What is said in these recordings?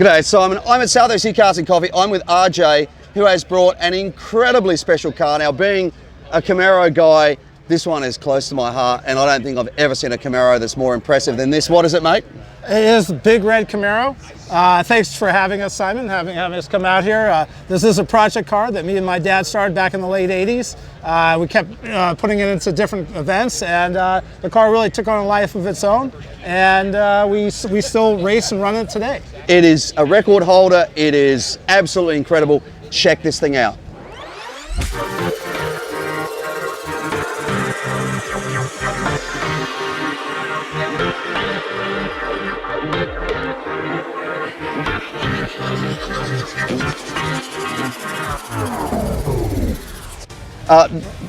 G'day Simon, I'm at Southeast Cars and Coffee. I'm with RJ, who has brought an incredibly special car. Now, being a Camaro guy, this one is close to my heart, and I don't think I've ever seen a Camaro that's more impressive than this. What is it, mate? It is the big red Camaro. Thanks for having us, Simon, having us come out here. This is a project car that me and my dad started back in the late 80s. We kept putting it into different events, and the car really took on a life of its own, and we still race and run it today. It is a record holder. It is absolutely incredible. Check this thing out.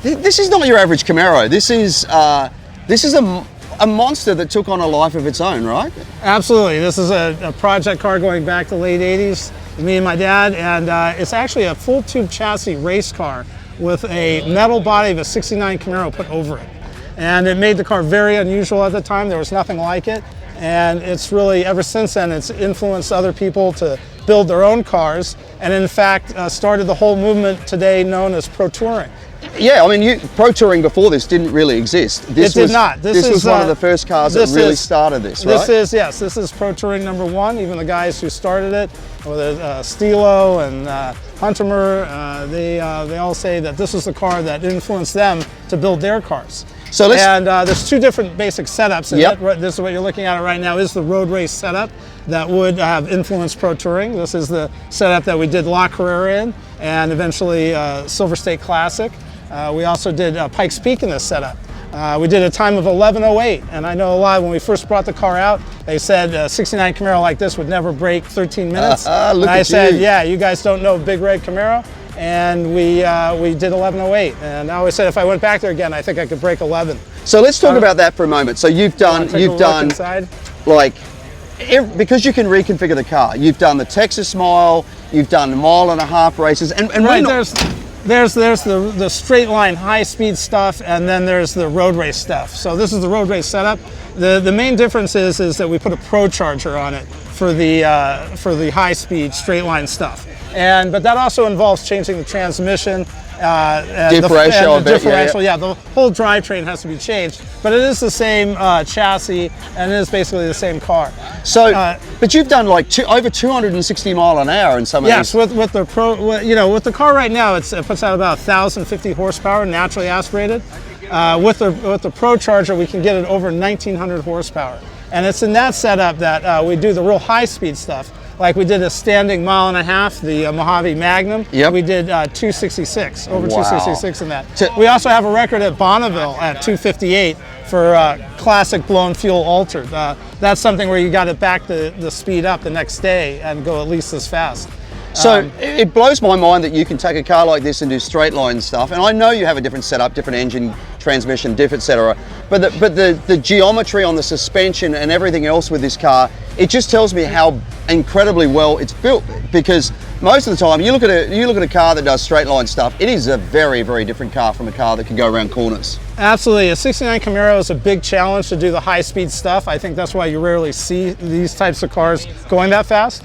This is not your average Camaro. This is a monster that took on a life of its own, right? Absolutely. This is a project car going back to the late 80s, me and my dad, and it's actually a full tube chassis race car with a metal body of a 69 Camaro put over it. And it made the car very unusual at the time. There was nothing like it. And it's really, ever since then, it's influenced other people to build their own cars, and in fact started the whole movement today known as Pro Touring. Yeah, I mean, Pro Touring before this didn't really exist. It did not. This was one of the first cars that really started this, right? Yes, this is Pro Touring #1. Even the guys who started it, with Stilo and Huntermer, they all say that this was the car that influenced them to build their cars. So there's two different basic setups. And this is what you're looking at right now is the road race setup that would have influenced Pro Touring. This is the setup that we did La Carrera in, and eventually Silver State Classic. We also did Pikes Peak in this setup. We did a time of 11:08, and I know a lot when we first brought the car out, they said a 69 Camaro like this would never break 13 minutes. And I said, yeah, you guys don't know Big Red Camaro. And we did 11:08, and I always said if I went back there again, I think I could break 11. So let's talk about that for a moment. So you've done like, because you can reconfigure the car. You've done the Texas Mile, you've done 1.5 mile races, and right, there's the straight line high speed stuff, and then there's the road race stuff. So this is the road race setup. The main difference is that we put a Pro Charger on it for the high speed straight line stuff. But that also involves changing the transmission, differential. Yeah, the whole drivetrain has to be changed. But it is the same chassis, and it is basically the same car. So, but you've done like over 260 mile an hour in some of these. Yes, with the Pro, with the car right now, it puts out about 1,050 horsepower, naturally aspirated. With the Pro Charger, we can get it over 1,900 horsepower, and it's in that setup that we do the real high speed stuff. Like we did a standing 1.5 miles, the Mojave Magnum. Yep. We did 266, over 266 in that. We also have a record at Bonneville at 258 for classic blown fuel altered. That's something where you got to back the speed up the next day and go at least as fast. So it blows my mind that you can take a car like this and do straight line stuff. And I know you have a different setup, different engine, transmission, diff, etc. But the geometry on the suspension and everything else with this car, it just tells me how incredibly well it's built. Because most of the time, you look at a car that does straight line stuff, it is a very, very different car from a car that can go around corners. Absolutely, a 69 Camaro is a big challenge to do the high speed stuff. I think that's why you rarely see these types of cars going that fast.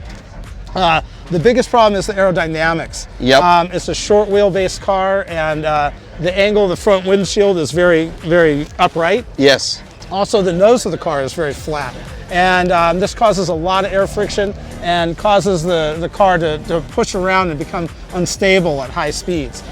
The biggest problem is the aerodynamics. Yep. It's a short wheelbase car, and the angle of the front windshield is very, very upright. Yes. Also, the nose of the car is very flat. And this causes a lot of air friction and causes the car to push around and become unstable at high speeds.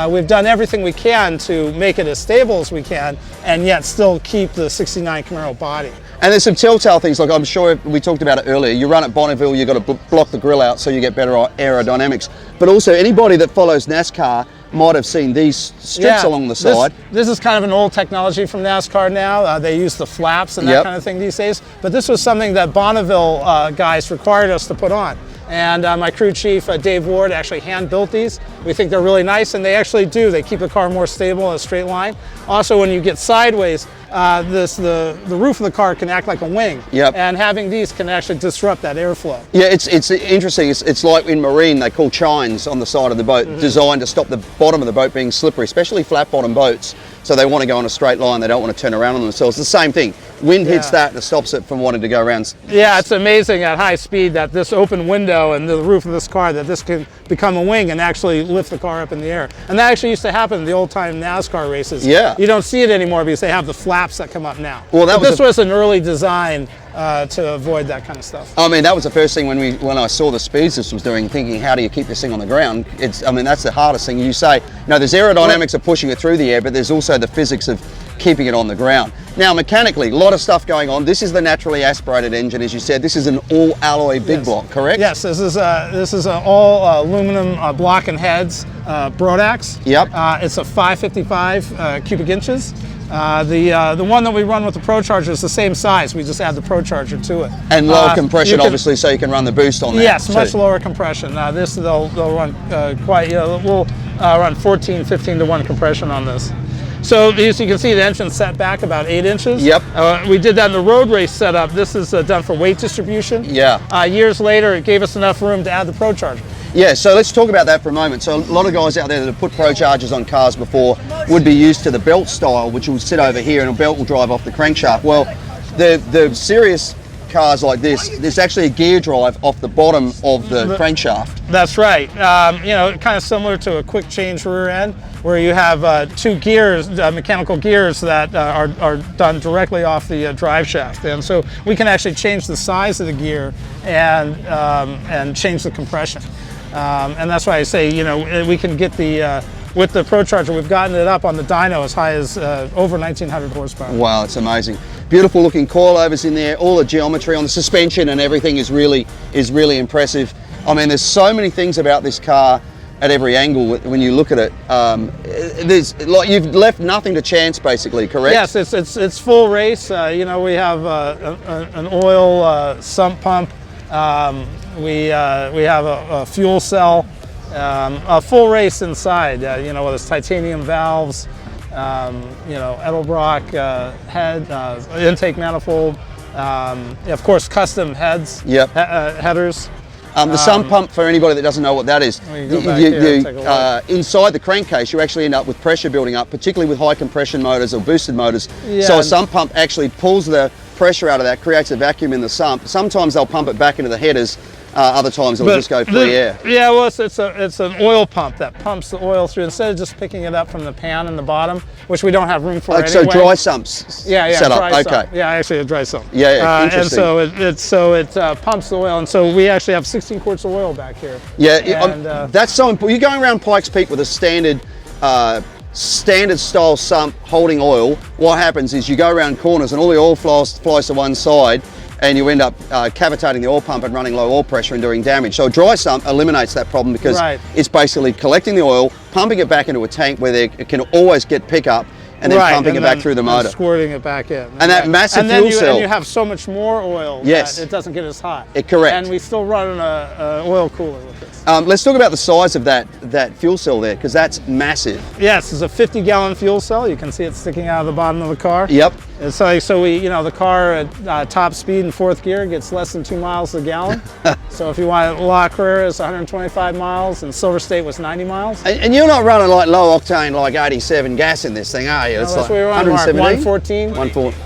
We've done everything we can to make it as stable as we can and yet still keep the 69 Camaro body. And there's some telltale things, like I'm sure we talked about it earlier. You run at Bonneville, you've got to block the grill out so you get better aerodynamics. But also anybody that follows NASCAR might have seen these strips along the side. This is kind of an old technology from NASCAR now. They use the flaps and that kind of thing these days. But this was something that Bonneville guys required us to put on. And my crew chief, Dave Ward, actually hand-built these. We think they're really nice, and they actually do. They keep the car more stable in a straight line. Also, when you get sideways, the roof of the car can act like a wing. Yep. And having these can actually disrupt that airflow. Yeah, it's interesting. It's like in marine, they call chines on the side of the boat, designed to stop the bottom of the boat being slippery, especially flat-bottom boats. so they want to go on a straight line. They don't want to turn around on themselves. The same thing. Wind hits that and it stops it from wanting to go around. Yeah, it's amazing at high speed that this open window and the roof of this car, that this can become a wing and actually lift the car up in the air. And that actually used to happen in the old time NASCAR races. Yeah. You don't see it anymore because they have the flaps that come up now. Well, this was an early design to avoid that kind of stuff. I mean, that was the first thing when I saw the speeds this was doing, thinking, how do you keep this thing on the ground? I mean, that's the hardest thing. You say, there's aerodynamics of pushing it through the air, but there's also the physics of keeping it on the ground. Now, mechanically, a lot of stuff going on. This is the naturally aspirated engine, as you said. This is an all alloy big block, correct? Yes, this is an all aluminum block and heads Brodax. Yep. It's a 555 cubic inches. The one that we run with the Pro Charger is the same size. We just add the Pro Charger to it. And lower compression, obviously, so you can run the boost on that. Yes, too. much lower compression. This they'll run we'll run 14, 15 to 1 compression on this. So as you can see, the engine's set back about 8 inches. Yep. We did that in the road race setup. This is done for weight distribution. Yeah. Years later, it gave us enough room to add the Pro Charger. Yeah, so let's talk about that for a moment. So a lot of guys out there that have put Pro Chargers on cars before would be used to the belt style, which will sit over here and a belt will drive off the crankshaft. Well, the serious cars like this, there's actually a gear drive off the bottom of the crankshaft. That's right. Kind of similar to a quick change rear end, where you have 2 gears, mechanical gears that are done directly off the drive shaft, and so we can actually change the size of the gear and change the compression. And that's why I say, we can get with the Pro Charger, we've gotten it up on the dyno as high as over 1900 horsepower. Wow, it's amazing. Beautiful looking coilovers in there. All the geometry on the suspension and everything is really impressive. I mean, there's so many things about this car at every angle when you look at it. You've left nothing to chance, basically, correct? Yes, it's full race. We have an oil sump pump. We have a fuel cell, a full race inside. With its titanium valves, Edelbrock head, intake manifold, of course, custom heads. Yep. Headers. The sump pump, for anybody that doesn't know what that is, inside the crankcase you actually end up with pressure building up, particularly with high compression motors or boosted motors. Yeah. So a sump pump actually pulls the pressure out of that, creates a vacuum in the sump. Sometimes they'll pump it back into the headers. Other times it'll just go free air. Yeah, well, it's an oil pump that pumps the oil through instead of just picking it up from the pan in the bottom, which we don't have room for anyway. So dry sumps. Yeah, set up. Dry okay. sump. Yeah, actually a dry sump. Yeah, interesting. And so it pumps the oil, and so we actually have 16 quarts of oil back here. Yeah, that's so important. You're going around Pikes Peak with a standard style sump holding oil. What happens is you go around corners and all the oil flies to one side, and you end up cavitating the oil pump and running low oil pressure and doing damage. So a dry sump eliminates that problem because it's basically collecting the oil, pumping it back into a tank where it can always get pickup, and then pumping it back through the motor. Squirting it back in. And that massive fuel cell. And you have so much more oil that it doesn't get as hot. Correct. And we still run an oil cooler with this. Let's talk about the size of that fuel cell there, because that's massive. Yes, it's a 50-gallon fuel cell. You can see it sticking out of the bottom of the car. Yep. And so we, the car at top speed in 4th gear gets less than 2 miles a gallon. So if you want La Carrera, it's 125 miles, and Silver State was 90 miles. And you're not running like low octane, like 87 gas in this thing, are you? It's like 117, 114,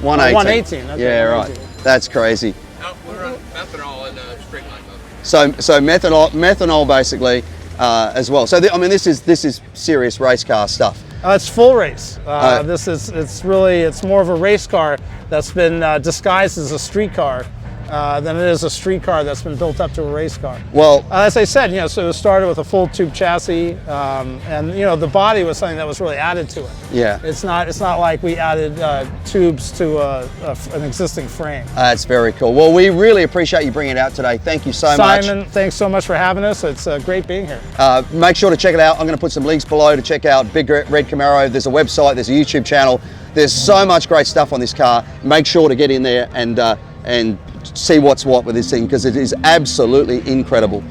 118. 118. Yeah, right. That's crazy. No, we run methanol in a straight line motor. So methanol basically as well. So this is serious race car stuff. It's full race. It's more of a race car that's been disguised as a street car than it is a street car that's been built up to a race car. Well, as I said, so it started with a full tube chassis, and the body was something that was really added to it. Yeah. It's not like we added tubes to an existing frame. That's very cool. Well, we really appreciate you bringing it out today. Thank you so much. Simon, thanks so much for having us. It's great being here. Make sure to check it out. I'm going to put some links below to check out Big Red Camaro. There's a website, there's a YouTube channel. There's so much great stuff on this car. Make sure to get in there and see what's what with this thing, because it is absolutely incredible.